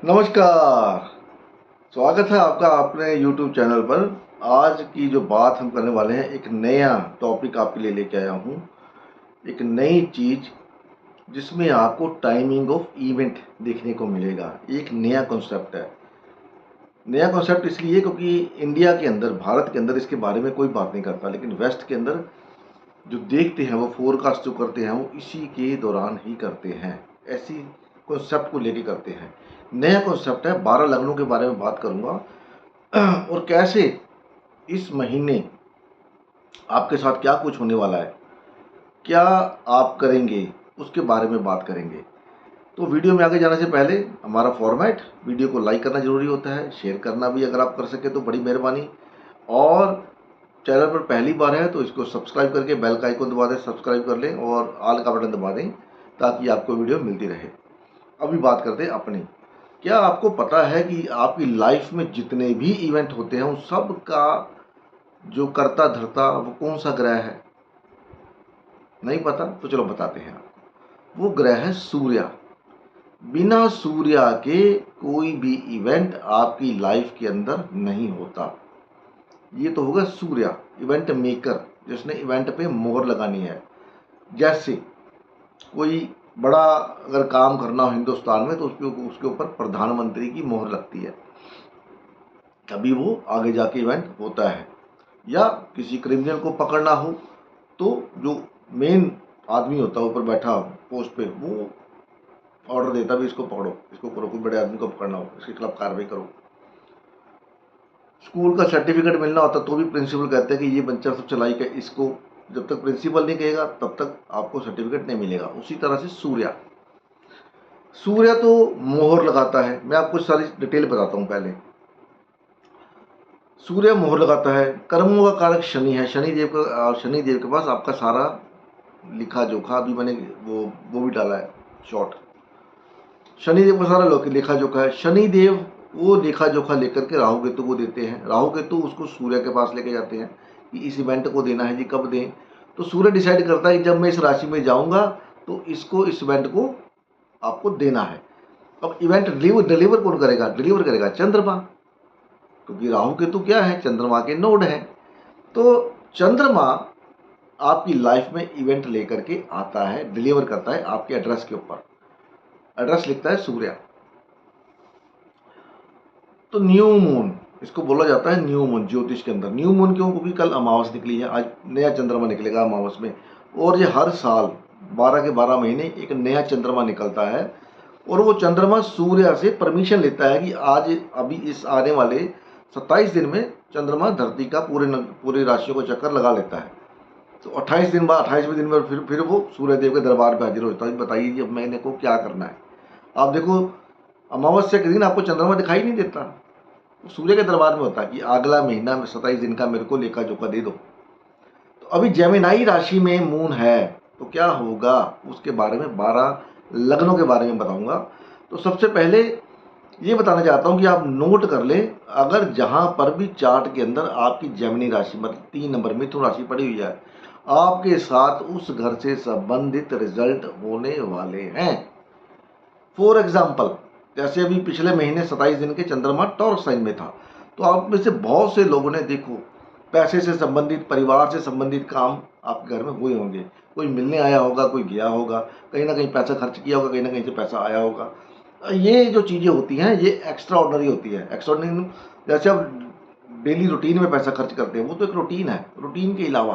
नमस्कार। स्वागत है आपका अपने YouTube चैनल पर। आज की जो बात हम करने वाले हैं, एक नया टॉपिक आपके लिए लेके आया हूँ। एक नई चीज़ जिसमें आपको टाइमिंग ऑफ इवेंट देखने को मिलेगा। एक नया कॉन्सेप्ट है। नया कॉन्सेप्ट इसलिए क्योंकि इंडिया के अंदर, भारत के अंदर इसके बारे में कोई बात नहीं करता, लेकिन वेस्ट के अंदर जो देखते हैं, वो फोरकास्ट जो करते हैं, वो इसी के दौरान ही करते हैं। ऐसी कॉन्सेप्ट को लेके करते हैं। नया कॉन्सेप्ट है। 12 लग्नों के बारे में बात करूंगा और कैसे इस महीने आपके साथ क्या कुछ होने वाला है, क्या आप करेंगे, उसके बारे में बात करेंगे। तो वीडियो में आगे जाने से पहले हमारा फॉर्मेट, वीडियो को लाइक करना जरूरी होता है, शेयर करना भी अगर आप कर सके तो बड़ी मेहरबानी। और चैनल पर पहली बार है तो इसको सब्सक्राइब करके बेल का आइकन दबा दें, सब्सक्राइब कर लें और ऑल का बटन दबा दें ताकि आपको वीडियो मिलती रहे। अभी बात करते हैं अपनी। क्या आपको पता है कि आपकी लाइफ में जितने भी इवेंट होते हैं उन सब का जो करता धरता वो कौन सा ग्रह है? नहीं पता? तो चलो बताते हैं आपको। वो ग्रह है सूर्य। बिना सूर्य के कोई भी इवेंट आपकी लाइफ के अंदर नहीं होता। ये तो होगा सूर्य, इवेंट मेकर, जिसने इवेंट पे मोहर लगानी है। जैसे कोई बड़ा अगर काम करना हो हिंदुस्तान में तो उसके ऊपर प्रधानमंत्री की मोहर लगती है, तभी वो आगे जाके इवेंट होता है। या किसी क्रिमिनल को पकड़ना हो तो जो मेन आदमी होता है ऊपर बैठा पोस्ट पे, वो ऑर्डर देता भी इसको पकड़ो, इसको करो। कोई बड़े आदमी को पकड़ना हो, इसके खिलाफ कार्रवाई करो। स्कूल का सर्टिफिकेट मिलना होता तो भी प्रिंसिपल कहते हैं कि ये बच्चा सबसे लायक है, इसको जब तक प्रिंसिपल नहीं कहेगा तब तक आपको सर्टिफिकेट नहीं मिलेगा। उसी तरह से सूर्य, सूर्य तो मोहर लगाता है। मैं आपको सारी डिटेल बताता हूँ। पहले सूर्य मोहर लगाता है। कर्मों का कारक शनि है। शनि देव के पास आपका सारा लिखा जोखा, अभी मैंने वो भी डाला है शॉर्ट। शनि देव का सारा लेखा जोखा है। शनि देव वो लेखा जोखा लेकर के राहु केतु को देते हैं। राहु केतु उसको सूर्य के पास लेके जाते हैं कि इस इवेंट को देना है जी, कब दें। तो सूर्य डिसाइड करता है कि जब मैं इस राशि में जाऊंगा तो इसको, इस इवेंट को आपको देना है। अब इवेंट डिलीवर कौन करेगा? डिलीवर करेगा चंद्रमा, क्योंकि राहु केतु क्या है? चंद्रमा के नोड है। तो चंद्रमा आपकी लाइफ में इवेंट लेकर के आता है, डिलीवर करता है आपके एड्रेस के ऊपर। एड्रेस लिखता है सूर्य। तो न्यू मून, इसको बोला जाता है न्यू मून ज्योतिष के अंदर। न्यू मून क्यों? क्योंकि कल अमावस निकली है, आज नया चंद्रमा निकलेगा अमावस में। और ये हर साल 12 के 12 महीने एक नया चंद्रमा निकलता है। और वो चंद्रमा सूर्य से परमिशन लेता है कि आज, अभी इस आने वाले 27 दिन में चंद्रमा धरती का पूरे राशियों को चक्कर लगा लेता है। तो 28 दिन बाद, 28वें दिन में फिर वो सूर्यदेव के दरबार पे हाजिर होता है। बताइए जी अब मैंने को क्या करना है? आप देखो, अमावस्या के दिन आपको चंद्रमा दिखाई नहीं देता, वो सूर्य के दरबार में होता है कि अगला महीना में 27 दिन का मेरे को लेखा जोखा दे दो। तो अभी जेमिनाई राशि में मून है तो क्या होगा उसके बारे में, 12 लग्नों के बारे में बताऊंगा। तो सबसे पहले ये बताना चाहता हूं कि आप नोट कर लें, अगर जहां पर भी चार्ट के अंदर आपकी जेमिनी राशि, मतलब 3 नंबर मिथुन राशि पड़ी हुई है, आपके साथ उस घर से संबंधित रिजल्ट होने वाले हैं। फॉर एग्जाम्पल, जैसे अभी पिछले महीने 27 दिन के चंद्रमा टॉरस साइन में था, तो आप में से बहुत से लोगों ने देखो पैसे से संबंधित, परिवार से संबंधित काम आपके घर में हुए होंगे। कोई मिलने आया होगा, कोई गया होगा, कहीं ना कहीं पैसा खर्च किया होगा, कहीं ना कहीं से पैसा आया होगा। ये जो चीज़ें होती हैं ये एक्स्ट्रा ऑर्डनरी होती है। एक्स्ट्रा ऑर्डनरी जैसे आप डेली रूटीन में पैसा खर्च करते हैं, वो तो एक रूटीन है। रूटीन के अलावा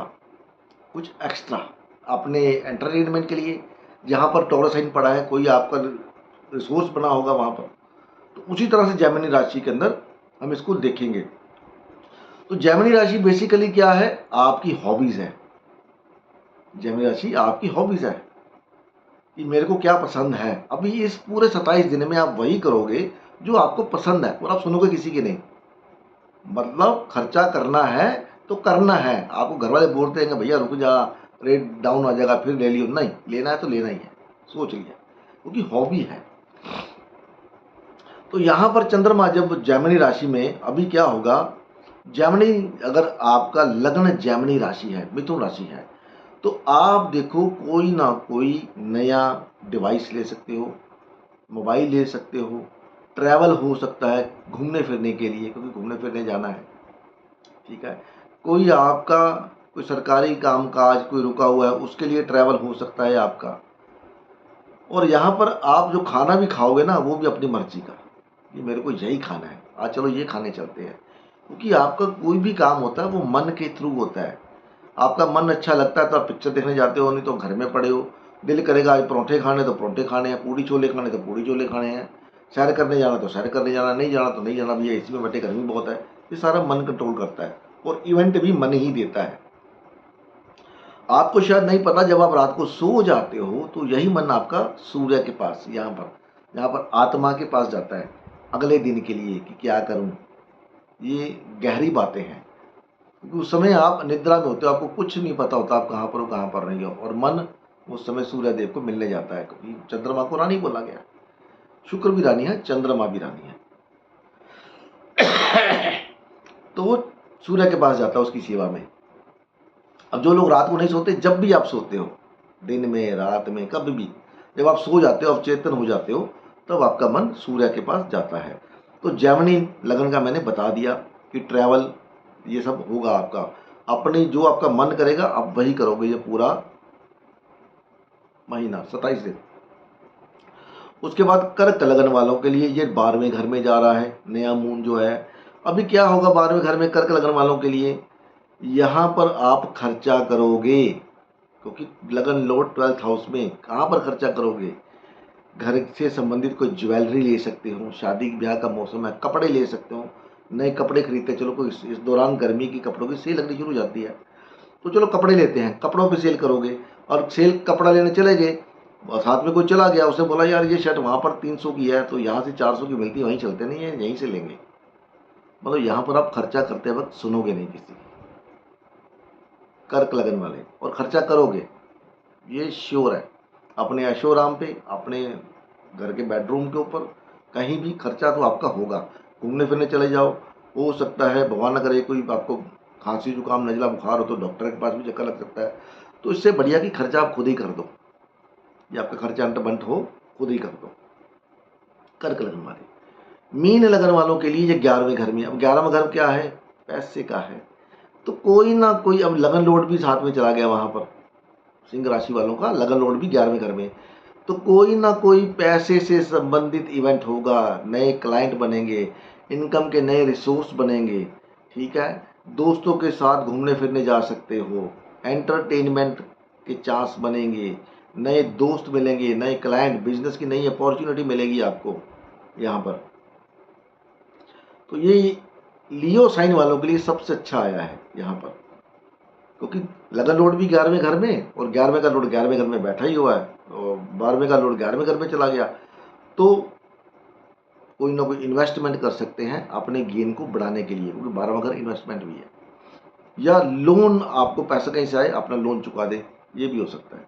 कुछ एक्स्ट्रा अपने एंटरटेनमेंट के लिए, जहाँ पर टॉरस साइन पड़ा है, कोई आपका रिसोर्स बना होगा वहाँ पर। तो उसी तरह से जेमिनी राशि के अंदर हम इसको देखेंगे। तो जेमिनी राशि बेसिकली क्या है? आपकी हॉबीज है। जेमिनी राशि आपकी हॉबीज है कि मेरे को क्या पसंद है। अभी इस पूरे 27 दिन में आप वही करोगे जो आपको पसंद है, और आप सुनोगे किसी की नहीं। मतलब खर्चा करना है तो करना है। आपको घर वाले बोलते हैं भैया रुक जा, रेट डाउन आ जाएगा फिर ले लियो, नहीं, लेना है तो लेना ही है, सोच लिया, क्योंकि हॉबी है। तो यहाँ पर चंद्रमा जब जेमिनी राशि में, अभी क्या होगा, जेमिनी, अगर आपका लग्न जेमिनी राशि है, मिथुन राशि है, तो आप देखो कोई ना कोई नया डिवाइस ले सकते हो, मोबाइल ले सकते हो, ट्रैवल हो सकता है घूमने फिरने के लिए, क्योंकि घूमने फिरने जाना है, ठीक है। कोई आपका कोई सरकारी कामकाज कोई रुका हुआ है, उसके लिए ट्रैवल हो सकता है आपका। और यहाँ पर आप जो खाना भी खाओगे ना, वो भी अपनी मर्जी का, कि मेरे को यही खाना है, आज चलो ये खाने चलते हैं। क्योंकि आपका कोई भी काम होता है वो मन के थ्रू होता है। आपका मन अच्छा लगता है तो आप पिक्चर देखने जाते हो, नहीं तो घर में पड़े हो। दिल करेगा आज परोठे खाने तो परोठे खाने हैं, पूड़ी छोले खाने तो पूड़ी छोले खाने हैं, सैर करने जाना तो सैर करने जाना, नहीं जाना तो नहीं जाना, भैया इसी में बैठे, गर्मी बहुत है। ये सारा मन कंट्रोल करता है, और इवेंट भी मन ही देता है। आपको शायद नहीं पता, जब आप रात को सो जाते हो तो यही मन आपका सूर्य के पास, यहाँ पर आत्मा के पास जाता है अगले दिन के लिए कि क्या करूं। ये गहरी बातें हैं, क्योंकि उस समय आप निद्रा में होते हो, आपको कुछ नहीं पता होता आप कहाँ पर हो कहाँ पर नहीं हो, और मन उस समय सूर्य देव को मिलने जाता है। क्योंकि चंद्रमा को रानी बोला गया, शुक्र भी रानी है, चंद्रमा भी रानी है। तो वो सूर्य के पास जाता है उसकी सेवा में। अब जो लोग रात को नहीं सोते, जब भी आप सोते हो, दिन में रात में कभी भी, जब आप सो जाते हो, आप चेतन हो जाते हो, तब आपका मन सूर्य के पास जाता है। तो जेमिनी लगन का मैंने बता दिया कि ट्रैवल ये सब होगा आपका। अपने जो आपका मन करेगा आप वही करोगे ये पूरा महीना 27 दिन। उसके बाद कर्क लगन वालों के लिए ये 12वें घर में जा रहा है, नया मून जो है। अभी क्या होगा 12वें घर में कर्क लगन वालों के लिए, यहाँ पर आप खर्चा करोगे, क्योंकि लगन लॉर्ड 12th हाउस में। कहाँ पर खर्चा करोगे? घर से संबंधित कोई ज्वेलरी ले सकते हो, शादी ब्याह का मौसम है, कपड़े ले सकते हो, नए कपड़े खरीदते चलो। कोई इस दौरान गर्मी की कपड़ों की सेल लगनी शुरू हो जाती है, तो चलो कपड़े लेते हैं, कपड़ों पे सेल करोगे। और सेल कपड़ा लेने चले गए और साथ में कोई चला गया, उसने बोला यार ये शर्ट वहाँ पर 300 की है, तो यहाँ से 400 की मिलती है, वहीं चलते नहीं है, यहीं से लेंगे। मतलब यहाँ पर आप खर्चा करते वक्त सुनोगे नहीं किसी की, कर्क लगन वाले, और खर्चा करोगे, ये श्योर है। अपने ऐशोआराम पे, अपने घर के बेडरूम के ऊपर, कहीं भी खर्चा तो आपका होगा। घूमने फिरने चले जाओ, हो सकता है भगवान न करे कोई आपको खांसी जुकाम नजला बुखार हो तो डॉक्टर के पास भी चक्कर लग सकता है। तो इससे बढ़िया कि खर्चा आप खुद ही कर दो, या आपका खर्चा अंट बंट हो, खुद ही कर दो। कर्क लगन वाले। मीन लगन वालों के लिए ये 11वें घर में। अब 11वां घर क्या है? पैसे का है। तो कोई ना कोई, अब लगन लॉर्ड भी साथ में चला गया वहां पर, सिंह राशि वालों का लगन लॉर्ड भी 11वें घर में। तो कोई ना कोई पैसे से संबंधित इवेंट होगा, नए क्लाइंट बनेंगे, इनकम के नए रिसोर्स बनेंगे, ठीक है। दोस्तों के साथ घूमने फिरने जा सकते हो, एंटरटेनमेंट के चांस बनेंगे, नए दोस्त मिलेंगे, नए क्लाइंट, बिजनेस की नई अपॉर्चुनिटी मिलेगी आपको यहाँ पर। तो ये लियो साइन वालों के लिए सबसे अच्छा आया है यहाँ पर, क्योंकि लगन लॉर्ड भी 11वें घर में, और 11वें का लॉर्ड 11वें घर में बैठा ही हुआ है, और 12वें का लॉर्ड 11वें घर में चला गया। तो कोई ना कोई इन्वेस्टमेंट कर सकते हैं अपने गेन को बढ़ाने के लिए, क्योंकि 12वां घर इन्वेस्टमेंट भी है। या लोन, आपको पैसा कहीं से आए, अपना लोन चुका दे, ये भी हो सकता है।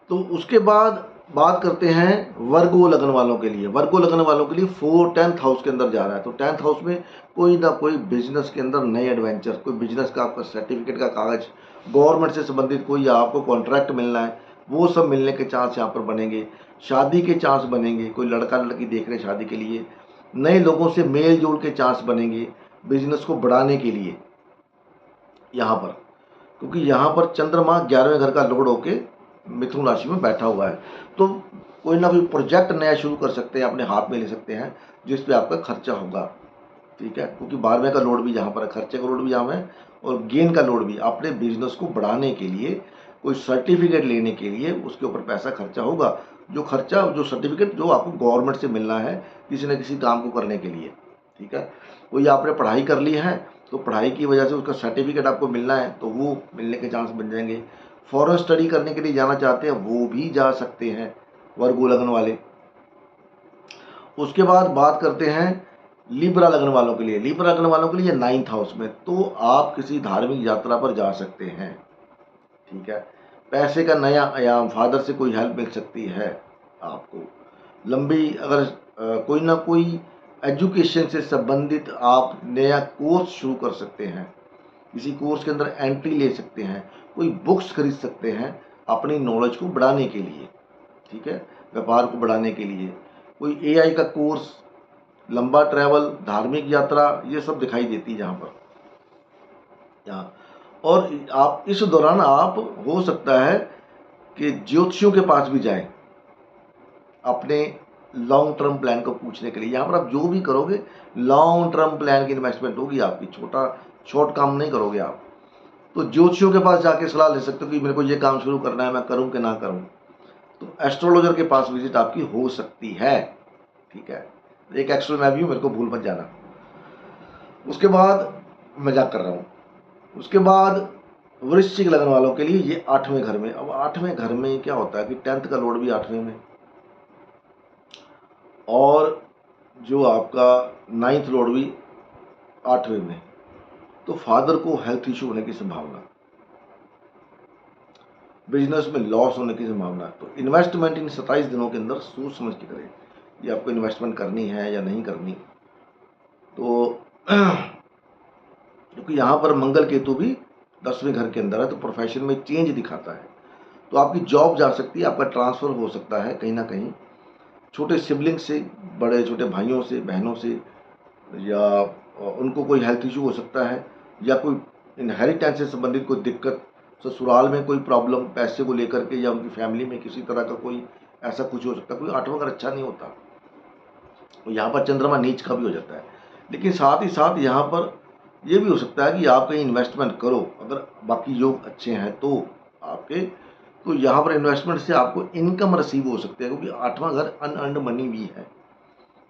तो उसके बाद बात करते हैं वर्गो लगन वालों के लिए। वर्गो लगन वालों के लिए 10th हाउस के अंदर जा रहा है, तो 10th हाउस में कोई ना कोई बिजनेस के अंदर नए एडवेंचर, कोई बिजनेस का आपका सर्टिफिकेट का कागज, गवर्नमेंट से संबंधित कोई आपको कॉन्ट्रैक्ट मिलना है, वो सब मिलने के चांस यहाँ पर बनेंगे। शादी के चांस बनेंगे, कोई लड़का लड़की देख रहे शादी के लिए, नए लोगों से मेल जोल के चांस बनेंगे बिजनेस को बढ़ाने के लिए यहाँ पर। क्योंकि यहाँ पर चंद्रमा 11वें घर का लॉर्ड होके मिथुन राशि में बैठा हुआ है, तो कोई ना कोई प्रोजेक्ट नया शुरू कर सकते हैं, अपने हाथ में ले सकते हैं, जिस पे आपका खर्चा होगा, ठीक है। क्योंकि 12वें का लोड भी यहाँ पर है, खर्चे का लोड भी यहाँ है, और गेन का लोड भी। अपने बिजनेस को बढ़ाने के लिए, कोई सर्टिफिकेट लेने के लिए, उसके ऊपर पैसा खर्चा होगा। जो खर्चा, जो सर्टिफिकेट जो आपको गवर्नमेंट से मिलना है किसी न किसी काम को करने के लिए, ठीक है। कोई आपने पढ़ाई कर ली है, तो पढ़ाई की वजह से उसका सर्टिफिकेट आपको मिलना है, तो वो मिलने के चांस बन जाएंगे। फॉरेन स्टडी करने के लिए जाना चाहते हैं, वो भी जा सकते हैं वर्गो लगन वाले। उसके बाद बात करते हैं लिब्रा लगन वालों के लिए। लिब्रा लगन वालों के लिए 9th हाउस में, तो आप किसी धार्मिक यात्रा पर जा सकते हैं, ठीक है। पैसे का नया आयाम, फादर से कोई हेल्प मिल सकती है आपको। लंबी, अगर कोई ना कोई एजुकेशन से संबंधित आप नया कोर्स शुरू कर सकते हैं, किसी कोर्स के अंदर एंट्री ले सकते हैं, कोई बुक्स खरीद सकते हैं अपनी नॉलेज को बढ़ाने के लिए, ठीक है, व्यापार को बढ़ाने के लिए। कोई एआई का कोर्स, लंबा ट्रैवल, धार्मिक यात्रा, ये सब दिखाई देती है यहाँ पर। यहाँ और आप इस दौरान आप हो सकता है कि ज्योतिषियों के पास भी जाएं अपने लॉन्ग टर्म प्लान को पूछने के लिए। यहाँ पर आप जो भी करोगे लॉन्ग टर्म प्लान की इन्वेस्टमेंट होगी आपकी, छोटा शॉर्ट काम नहीं करोगे आप। तो ज्योतिषियों के पास जाके सलाह ले सकते हो कि मेरे को ये काम शुरू करना है, मैं करूँ कि ना करूँ। तो एस्ट्रोलॉजर के पास विजिट आपकी हो सकती है, ठीक है। एक एक्स्ट्रा मैं भी हूँ, मेरे को भूल मत जाना। उसके बाद मजाक कर रहा हूँ। उसके बाद वृश्चिक लगन वालों के लिए ये 8वें घर में। अब 8वें घर में क्या होता है कि 10th का लोड भी 8वें में, और जो आपका 9th लोड भी 8वें में। तो फादर को हेल्थ इशू होने की संभावना, बिजनेस में लॉस होने की संभावना। तो इन्वेस्टमेंट इन 27 दिनों के अंदर सोच समझ के करें कि आपको इन्वेस्टमेंट करनी है या नहीं करनी। तो क्योंकि यहाँ पर मंगल केतु भी 10वें घर के अंदर है, तो प्रोफेशन में चेंज दिखाता है। तो आपकी जॉब जा सकती है, आपका ट्रांसफ़र हो सकता है कहीं ना कहीं, छोटे सिबलिंग से, बड़े छोटे भाइयों से, बहनों से, या उनको कोई हेल्थ इशू हो सकता है, या कोई इनहेरिटेंस से संबंधित कोई दिक्कत, ससुराल में कोई प्रॉब्लम पैसे को लेकर के, या उनकी फैमिली में किसी तरह का कोई ऐसा कुछ हो सकता है। कोई 8वां घर अच्छा नहीं होता, तो यहाँ पर चंद्रमा नीच का भी हो जाता है। लेकिन साथ ही साथ यहाँ पर ये भी हो सकता है कि आप कहीं इन्वेस्टमेंट करो, अगर बाकी योग अच्छे हैं तो आपके, तो यहाँ पर इन्वेस्टमेंट से आपको इनकम रिसीव हो सकती है, क्योंकि 8वां घर अनअर्न्ड मनी भी है।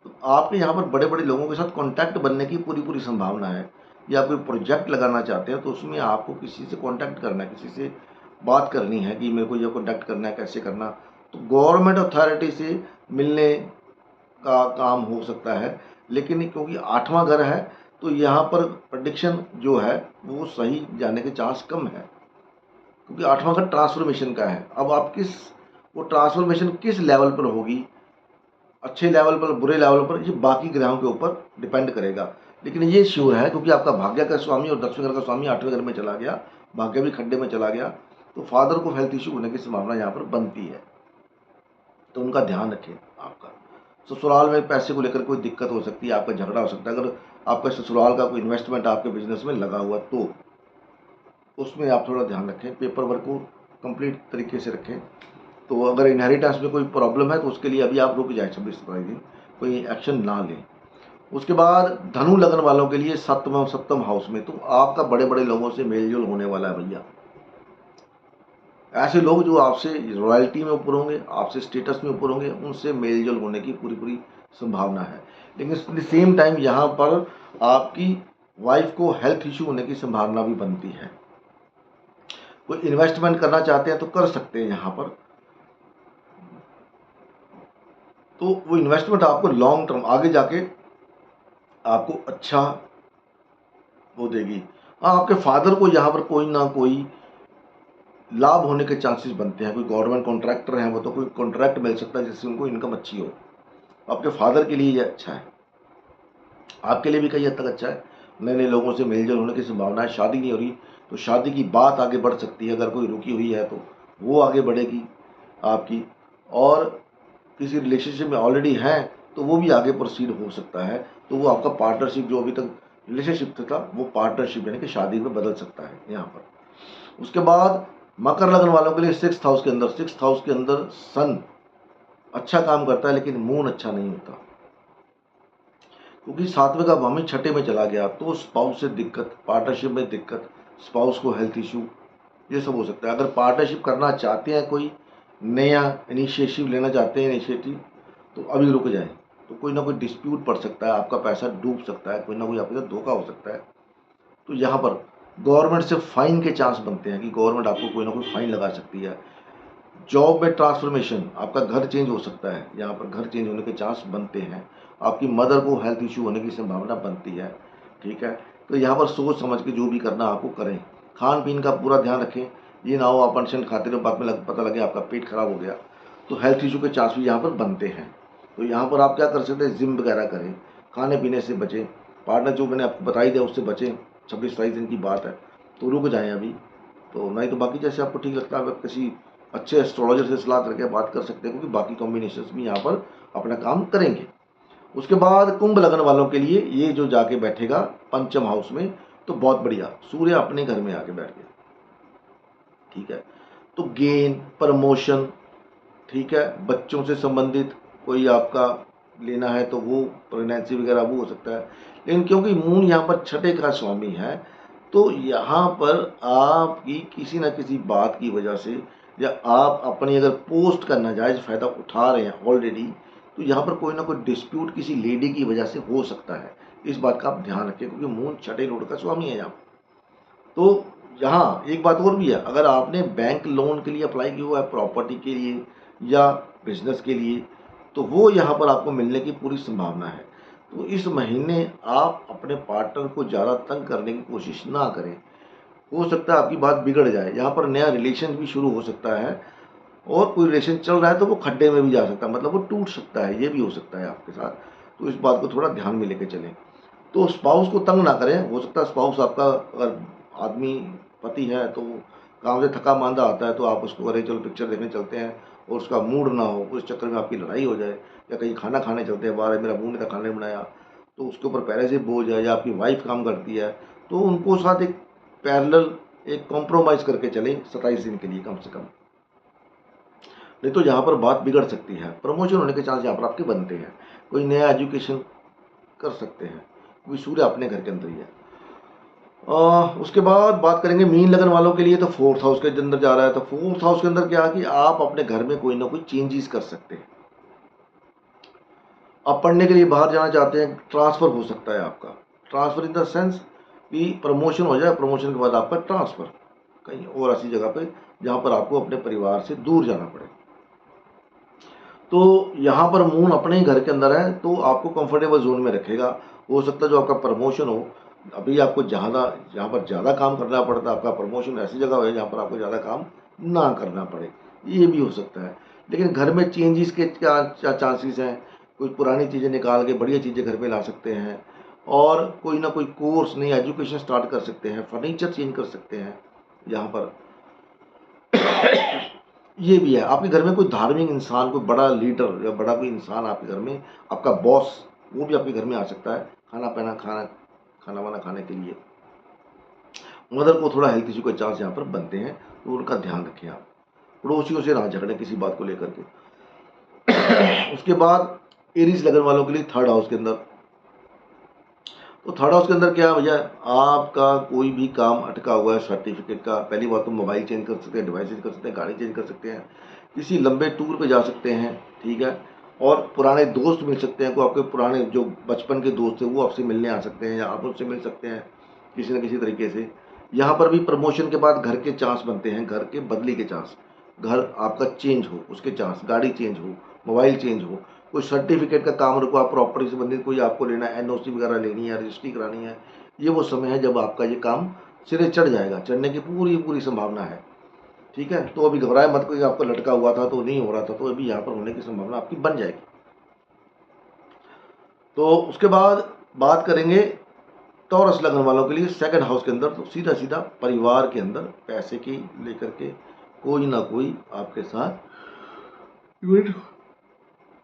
तो आपके यहाँ पर बड़े बड़े लोगों के साथ कांटेक्ट बनने की पूरी पूरी संभावना है, या कोई प्रोजेक्ट लगाना चाहते हैं तो उसमें आपको किसी से कांटेक्ट करना है, किसी से बात करनी है कि मेरे को ये कांटेक्ट करना है, कैसे करना। तो गवर्नमेंट अथॉरिटी से मिलने का काम हो सकता है। लेकिन क्योंकि 8वां घर है, तो यहाँ पर प्रडिक्शन जो है वो सही जाने के चांस कम है, क्योंकि 8वां घर ट्रांसफॉर्मेशन का है। अब आप वो ट्रांसफॉर्मेशन किस लेवल पर होगी, अच्छे लेवल पर, बुरे लेवल पर, ये बाकी ग्रहों के ऊपर डिपेंड करेगा। लेकिन ये श्योर है, क्योंकि आपका भाग्य का स्वामी और 10वें घर का स्वामी 8वें घर में चला गया, भाग्य भी खड्डे में चला गया, तो फादर को हेल्थ इशू होने की संभावना यहाँ पर बनती है। तो उनका ध्यान रखें। आपका ससुराल में पैसे को लेकर कोई दिक्कत हो सकती है, आपका झगड़ा हो सकता है। अगर आपका ससुराल का कोई इन्वेस्टमेंट आपके बिजनेस में लगा हुआ, तो उसमें आप थोड़ा ध्यान रखें, पेपर वर्क को कंप्लीट तरीके से रखें। तो अगर इनहेरिटेंस में कोई प्रॉब्लम है तो उसके लिए अभी आप रुक जाए 26-27 दिन, कोई एक्शन ना लें। उसके बाद धनु लगन वालों के लिए सप्तम हाउस में, तो आपका बड़े बड़े लोगों से मेलजोल होने वाला है भैया। ऐसे लोग जो आपसे रॉयल्टी में ऊपर होंगे, आपसे स्टेटस में ऊपर होंगे, उनसे मेलजोल होने की पूरी पूरी संभावना है। लेकिन सेम टाइम यहाँ पर आपकी वाइफ को हेल्थ इशू होने की संभावना भी बनती है। कोई इन्वेस्टमेंट करना चाहते हैं तो कर सकते हैं यहाँ पर, तो वो इन्वेस्टमेंट आपको लॉन्ग टर्म आगे जाके आपको अच्छा वो देगी। हाँ, आपके फादर को यहाँ पर कोई ना कोई लाभ होने के चांसेस बनते हैं। कोई गवर्नमेंट कॉन्ट्रैक्टर हैं, वो तो कोई कॉन्ट्रैक्ट मिल सकता है जिससे उनको इनकम अच्छी हो। आपके फादर के लिए ये अच्छा है, आपके लिए भी कई हद तक अच्छा है। नए नए लोगों से मेलजोल होने की संभावना है। शादी नहीं हो रही तो शादी की बात आगे बढ़ सकती है, अगर कोई रुकी हुई है तो वो आगे बढ़ेगी आपकी। और किसी रिलेशनशिप में ऑलरेडी हैं तो वो भी आगे प्रोसीड हो सकता है। तो वो आपका पार्टनरशिप, जो अभी तक रिलेशनशिप था, वो पार्टनरशिप यानी कि शादी में बदल सकता है यहाँ पर। उसके बाद मकर लगन वालों के लिए 6th हाउस के अंदर सन अच्छा काम करता है, लेकिन मून अच्छा नहीं होता, क्योंकि 7वें का भावी 6ठे में चला गया। तो स्पाउस से दिक्कत, पार्टनरशिप में दिक्कत, स्पाउस को हेल्थ इशू, ये सब हो सकता है। अगर पार्टनरशिप करना चाहते हैं, कोई नया इनिशिएटिव लेना चाहते हैं, तो अभी रुक जाएं। तो कोई ना कोई डिस्प्यूट पड़ सकता है, आपका पैसा डूब सकता है, कोई ना कोई आपके साथ धोखा हो सकता है। तो यहाँ पर गवर्नमेंट से फाइन के चांस बनते हैं कि गवर्नमेंट आपको कोई ना कोई फाइन लगा सकती है। जॉब में ट्रांसफॉर्मेशन, आपका घर चेंज हो सकता है, यहाँ पर घर चेंज होने के चांस बनते हैं। आपकी मदर को हेल्थ इशू होने की संभावना बनती है, ठीक है। तो यहाँ पर सोच समझ के जो भी करना आपको करें। खान पीन का पूरा ध्यान रखें, ये ना हो आप पेंशन खाते रहो, बाद में पता लगे आपका पेट खराब हो गया, तो हेल्थ इशू के चांस भी यहाँ पर बनते हैं। तो यहाँ पर आप क्या कर सकते हैं, जिम वगैरह करें, खाने पीने से बचें, पार्टनर जो मैंने आपको बताई दिया उससे बचें। 26-27 दिन की बात है, तो रुक जाएं अभी। तो नहीं तो बाकी जैसे आपको ठीक लगता है, अगर किसी अच्छे एस्ट्रोलॉजर से सलाह करके बात कर सकते हैं, क्योंकि बाकी कॉम्बिनेशंस भी यहाँ पर अपना काम करेंगे। उसके बाद कुंभ लगन वालों के लिए ये जो जाके बैठेगा पंचम हाउस में, तो बहुत बढ़िया, सूर्य अपने घर में आके बैठ गया, ठीक है। तो गेन, प्रमोशन, ठीक है, बच्चों से संबंधित कोई आपका लेना है तो वो प्रेगनेंसी वगैरह वो हो सकता है। लेकिन क्योंकि मून यहाँ पर छठे का स्वामी है, तो यहाँ पर आपकी किसी ना किसी बात की वजह से, या आप अपनी अगर पोस्ट का नाजायज़ फ़ायदा उठा रहे हैं ऑलरेडी, तो यहाँ पर कोई ना कोई डिस्प्यूट किसी लेडी की वजह से हो सकता है। इस बात का आप ध्यान रखें, क्योंकि मून छठे लॉर्ड का स्वामी है यहाँ। तो यहाँ एक बात और भी है, अगर आपने बैंक लोन के लिए अप्लाई किया हुआ है, प्रॉपर्टी के लिए या बिजनेस के लिए, तो वो यहाँ पर आपको मिलने की पूरी संभावना है। तो इस महीने आप अपने पार्टनर को ज़्यादा तंग करने की कोशिश ना करें, हो सकता है आपकी बात बिगड़ जाए। यहाँ पर नया रिलेशन भी शुरू हो सकता है, और कोई रिलेशन चल रहा है तो वो खड्डे में भी जा सकता है, मतलब वो टूट सकता है, ये भी हो सकता है आपके साथ। तो इस बात को थोड़ा ध्यान में लेके चलें। तो स्पाउस को तंग ना करें, हो सकता है स्पाउस आपका, अगर आदमी पति है तो काम से थका मांदा आता है, तो आप उसको अरे चलो पिक्चर देखने चलते हैं, और उसका मूड ना हो, उस चक्कर में आपकी लड़ाई हो जाए, या कहीं खाना खाने चलते हैं बाहर, मेरा मूड नहीं था, खाना नहीं बनाया, तो उसके ऊपर पहले से बोझ है, या आपकी वाइफ काम करती है, तो उनको साथ एक पैरेलल एक कॉम्प्रोमाइज़ करके चलें 27 दिन के लिए कम से कम, नहीं तो यहाँ पर बात बिगड़ सकती है। प्रमोशन होने के चांस यहाँ पर आपके बनते हैं, कोई नया एजुकेशन कर सकते हैं, क्योंकि सूर्य अपने घर के अंदर ही है। उसके बाद बात करेंगे मीन लगन वालों के लिए, तो फोर्थ हाउस के अंदर जा रहा है, तो फोर्थ हाउस के अंदर क्या है कि आप अपने घर में कोई ना कोई चेंजेस कर सकते हैं। आप पढ़ने के लिए बाहर जाना चाहते हैं, ट्रांसफ़र हो सकता है आपका, ट्रांसफ़र इन द सेंस कि प्रमोशन हो जाए, प्रमोशन के बाद आपका ट्रांसफ़र कहीं और ऐसी जगह पे जहाँ पर आपको अपने परिवार से दूर जाना पड़े। तो यहाँ पर मून अपने ही घर के अंदर है, तो आपको कंफर्टेबल जोन में रखेगा। हो सकता है जो आपका प्रमोशन हो, अभी आपको ज़्यादा जहाँ पर ज़्यादा काम करना पड़ता है, आपका प्रमोशन ऐसी जगह हो जहाँ पर आपको ज़्यादा काम ना करना पड़े, ये भी हो सकता है। लेकिन घर में चेंजेस के क्या चांसेस हैं, कोई पुरानी चीज़ें निकाल के बढ़िया चीज़ें घर पे ला सकते हैं, और कोई ना कोई कोर्स, नई एजुकेशन स्टार्ट कर सकते हैं, फर्नीचर चेंज कर सकते हैं यहाँ पर। ये भी है, आपके घर में कोई धार्मिक इंसान, कोई बड़ा लीडर या बड़ा कोई इंसान आपके घर में, आपका बॉस, वो भी आपके घर में आ सकता है खाना वाना खाने के लिए। मदर को थोड़ा हेल्थ इशू के चांस यहाँ पर बनते हैं, तो उनका ध्यान रखें आप। पड़ोसियों से ना झगड़ें किसी बात को लेकर के। उसके बाद एरीज लगन वालों के लिए थर्ड हाउस के अंदर, तो थर्ड हाउस के अंदर क्या भैया, आपका कोई भी काम अटका हुआ है सर्टिफिकेट का, पहली बात तो मोबाइल चेंज कर सकते हैं, डिवाइस चेंज कर सकते हैं, गाड़ी चेंज कर सकते हैं, किसी लंबे टूर पे जा सकते हैं, ठीक है। और पुराने दोस्त मिल सकते हैं, कोई आपके पुराने जो बचपन के दोस्त थे वो आपसे मिलने आ सकते हैं, या आप उनसे मिल सकते हैं किसी न किसी तरीके से। यहाँ पर भी प्रमोशन के बाद घर के चांस बनते हैं, घर के बदली के चांस, घर आपका चेंज हो उसके चांस, गाड़ी चेंज हो, मोबाइल चेंज हो, कोई सर्टिफिकेट का काम रुको, आप प्रॉपर्टी से संबंधित कोई आपको लेना है, एनओसी वगैरह लेनी है, रजिस्ट्री करानी है, ये वो समय है जब आपका ये काम सिरे चढ़ जाएगा, चढ़ने की पूरी पूरी संभावना है, ठीक है। तो अभी घबराए मत, कोई आपका लटका हुआ था तो नहीं हो रहा था, तो अभी यहाँ पर होने की संभावना आपकी बन जाएगी। तो उसके बाद बात करेंगे टॉरस लगन वालों के लिए सेकंड हाउस के अंदर, तो सीधा सीधा परिवार के अंदर पैसे की लेकर के कोई ना कोई आपके साथ इवेंट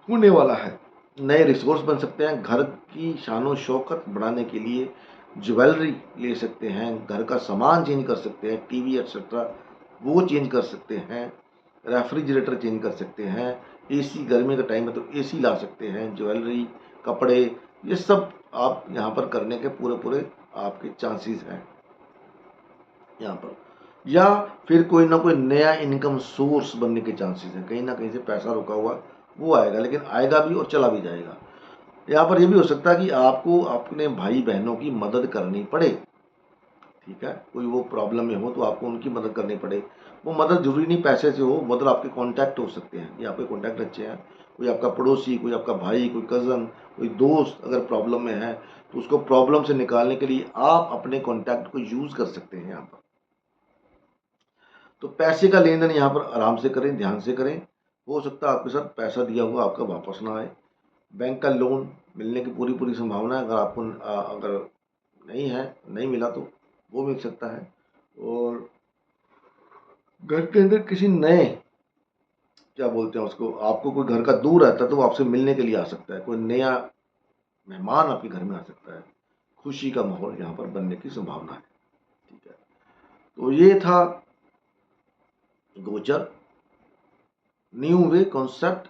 होने वाला है। नए रिसोर्स बन सकते हैं, घर की शानो शौकत बढ़ाने के लिए ज्वेलरी ले सकते हैं, घर का सामान चेंज कर सकते हैं, टीवी एक्सेट्रा वो चेंज कर सकते हैं, रेफ्रिजरेटर चेंज कर सकते हैं, एसी गर्मी का टाइम है तो एसी ला सकते हैं, ज्वेलरी, कपड़े, ये सब आप यहाँ पर करने के पूरे पूरे आपके चांसेस हैं यहाँ पर। या फिर कोई ना कोई नया इनकम सोर्स बनने के चांसेस हैं, कहीं ना कहीं से पैसा रुका हुआ वो आएगा, लेकिन आएगा भी और चला भी जाएगा। यहाँ पर ये भी हो सकता है कि आपको अपने भाई बहनों की मदद करनी पड़े, ठीक है, कोई वो प्रॉब्लम में हो तो आपको उनकी मदद करनी पड़े। वो मदद जरूरी नहीं पैसे से हो, मदद आपके कॉन्टैक्ट हो सकते हैं, ये आपके कॉन्टैक्ट अच्छे हैं, कोई आपका पड़ोसी, कोई आपका भाई, कोई कज़न, कोई दोस्त अगर प्रॉब्लम में है, तो उसको प्रॉब्लम से निकालने के लिए आप अपने कॉन्टैक्ट को यूज़ कर सकते हैं यहाँ पर। तो पैसे का लेन देन यहाँ पर आराम से करें, ध्यान से करें, हो सकता है आपके साथ पैसा दिया हुआ आपका वापस ना आए। बैंक का लोन मिलने की पूरी पूरी संभावना है, अगर आपको अगर नहीं है, नहीं मिला तो वो मिल सकता है। और घर के अंदर किसी नए क्या बोलते हैं उसको, आपको कोई घर का दूर रहता है तो वो आपसे मिलने के लिए आ सकता है, कोई नया मेहमान आपके घर में आ सकता है, खुशी का माहौल यहाँ पर बनने की संभावना है। ठीक है, तो ये था गोचर, न्यू वे कॉन्सेप्ट,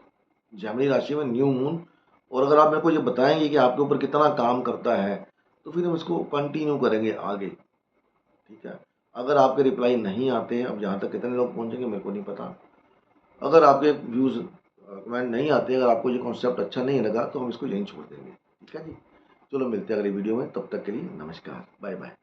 जेमिनी राशि में न्यू मून। और अगर आप मेरे को ये बताएंगे कि आपके ऊपर कितना काम करता है तो फिर हम इसको कंटिन्यू करेंगे आगे। ठीक है, अगर आपके रिप्लाई नहीं आते हैं, अब यहाँ तक कितने लोग पहुँचेंगे मेरे को नहीं पता, अगर आपके व्यूज़ कमेंट नहीं आते, अगर आपको ये कॉन्सेप्ट अच्छा नहीं लगा तो हम इसको यहीं छोड़ देंगे। ठीक है जी, चलो मिलते हैं अगली वीडियो में, तब तक के लिए नमस्कार, बाय बाय।